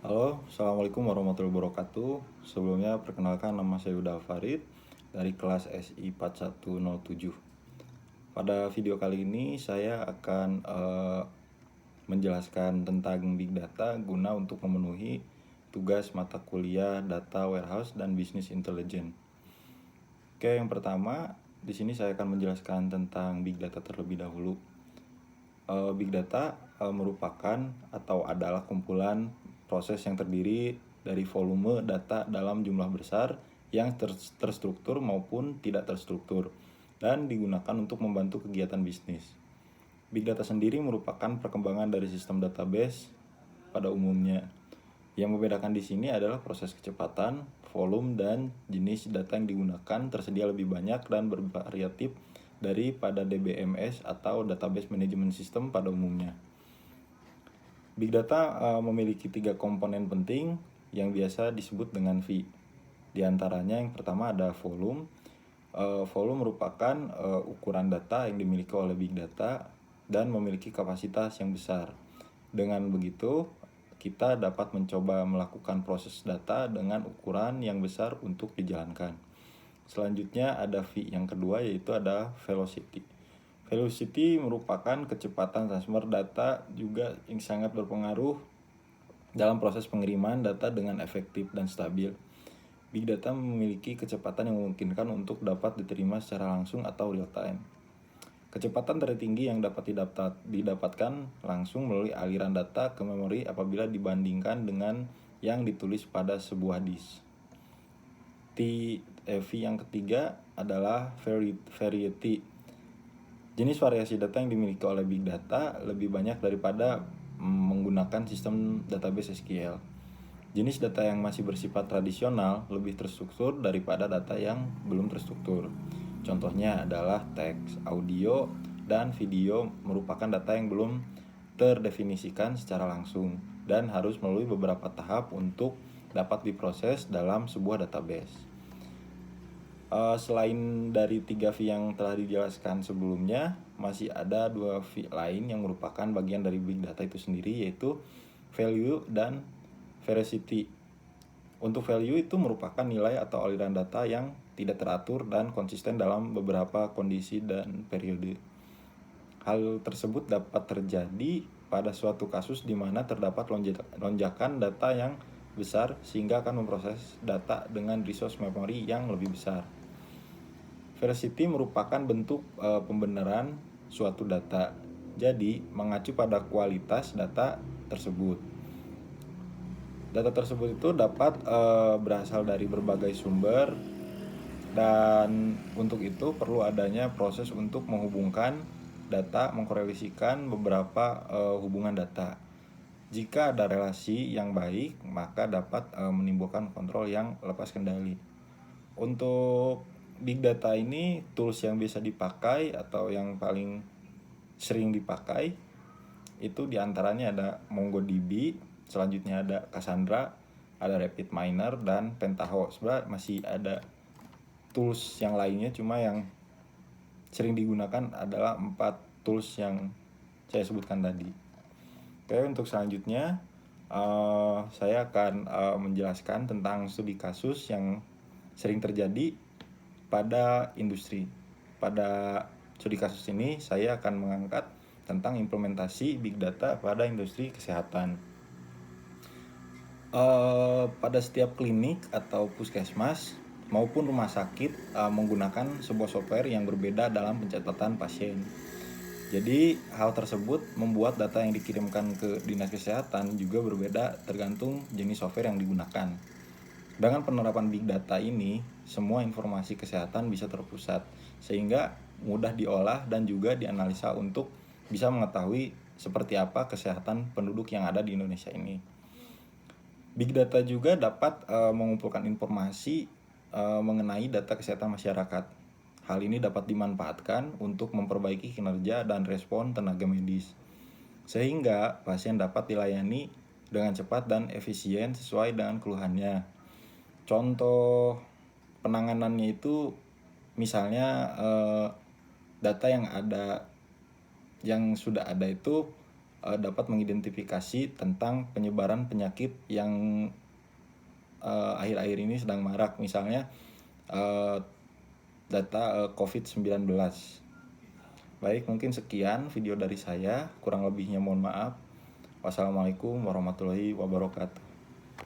Halo, Assalamualaikum warahmatullahi wabarakatuh. Sebelumnya perkenalkan, nama saya Yuda Farid dari kelas SI 4107. Pada video kali ini saya akan menjelaskan tentang Big Data guna untuk memenuhi tugas mata kuliah Data Warehouse dan Business Intelligence. Oke, yang pertama di sini saya akan menjelaskan tentang Big Data terlebih dahulu. Big Data merupakan atau adalah kumpulan proses yang terdiri dari volume data dalam jumlah besar yang terstruktur maupun tidak terstruktur dan digunakan untuk membantu kegiatan bisnis. Big Data sendiri merupakan perkembangan dari sistem database pada umumnya. Yang membedakan di sini adalah proses kecepatan, volume, dan jenis data yang digunakan tersedia lebih banyak dan bervariatif daripada DBMS atau Database Management System pada umumnya. Big Data memiliki 3 komponen penting yang biasa disebut dengan V. Di antaranya yang pertama ada volume. Volume merupakan ukuran data yang dimiliki oleh Big Data dan memiliki kapasitas yang besar. Dengan begitu, kita dapat mencoba melakukan proses data dengan ukuran yang besar untuk dijalankan. Selanjutnya ada V yang kedua, yaitu ada velocity. Velocity merupakan kecepatan transfer data juga yang sangat berpengaruh dalam proses pengiriman data dengan efektif dan stabil. Big Data memiliki kecepatan yang memungkinkan untuk dapat diterima secara langsung atau real time. Kecepatan tertinggi yang dapat didapatkan langsung melalui aliran data ke memori apabila dibandingkan dengan yang ditulis pada sebuah disk. V yang ketiga adalah variety. Jenis variasi data yang dimiliki oleh Big Data lebih banyak daripada menggunakan sistem database SQL. Jenis data yang masih bersifat tradisional lebih terstruktur daripada data yang belum terstruktur. Contohnya adalah teks, audio, dan video merupakan data yang belum terdefinisikan secara langsung dan harus melalui beberapa tahap untuk dapat diproses dalam sebuah database. Selain dari 3 V yang telah dijelaskan sebelumnya, masih ada 2 V lain yang merupakan bagian dari Big Data itu sendiri, yaitu value dan veracity. Untuk value itu merupakan nilai atau aliran data yang tidak teratur dan konsisten dalam beberapa kondisi dan periode. Hal tersebut dapat terjadi pada suatu kasus di mana terdapat lonjakan data yang besar sehingga akan memproses data dengan resource memory yang lebih besar. Veracity merupakan bentuk pembenaran suatu data. Jadi, mengacu pada kualitas data tersebut. Data tersebut itu dapat berasal dari berbagai sumber dan untuk itu perlu adanya proses untuk menghubungkan data, mengkorelasikan beberapa hubungan data. Jika ada relasi yang baik, maka dapat menimbulkan kontrol yang lepas kendali. Untuk Big Data ini, tools yang bisa dipakai atau yang paling sering dipakai itu diantaranya ada MongoDB, selanjutnya ada Cassandra, ada RapidMiner, dan Pentaho. Sebenarnya masih ada tools yang lainnya, cuma yang sering digunakan adalah 4 tools yang saya sebutkan tadi. Oke, untuk selanjutnya saya akan menjelaskan tentang studi kasus yang sering terjadi pada industri. Pada studi kasus ini saya akan mengangkat tentang implementasi Big Data pada industri kesehatan. Pada setiap klinik atau puskesmas maupun rumah sakit menggunakan sebuah software yang berbeda dalam pencatatan pasien. Jadi hal tersebut membuat data yang dikirimkan ke dinas kesehatan juga berbeda tergantung jenis software yang digunakan. Dengan penerapan Big Data ini, semua informasi kesehatan bisa terpusat, sehingga mudah diolah dan juga dianalisa untuk bisa mengetahui seperti apa kesehatan penduduk yang ada di Indonesia ini. Big Data juga dapat mengumpulkan informasi mengenai data kesehatan masyarakat. Hal ini dapat dimanfaatkan untuk memperbaiki kinerja dan respon tenaga medis, sehingga pasien dapat dilayani dengan cepat dan efisien sesuai dengan keluhannya. Contoh penanganannya itu misalnya data yang sudah ada itu dapat mengidentifikasi tentang penyebaran penyakit yang akhir-akhir ini sedang marak, misalnya data COVID-19. Baik, mungkin sekian video dari saya, kurang lebihnya mohon maaf. Wassalamualaikum warahmatullahi wabarakatuh.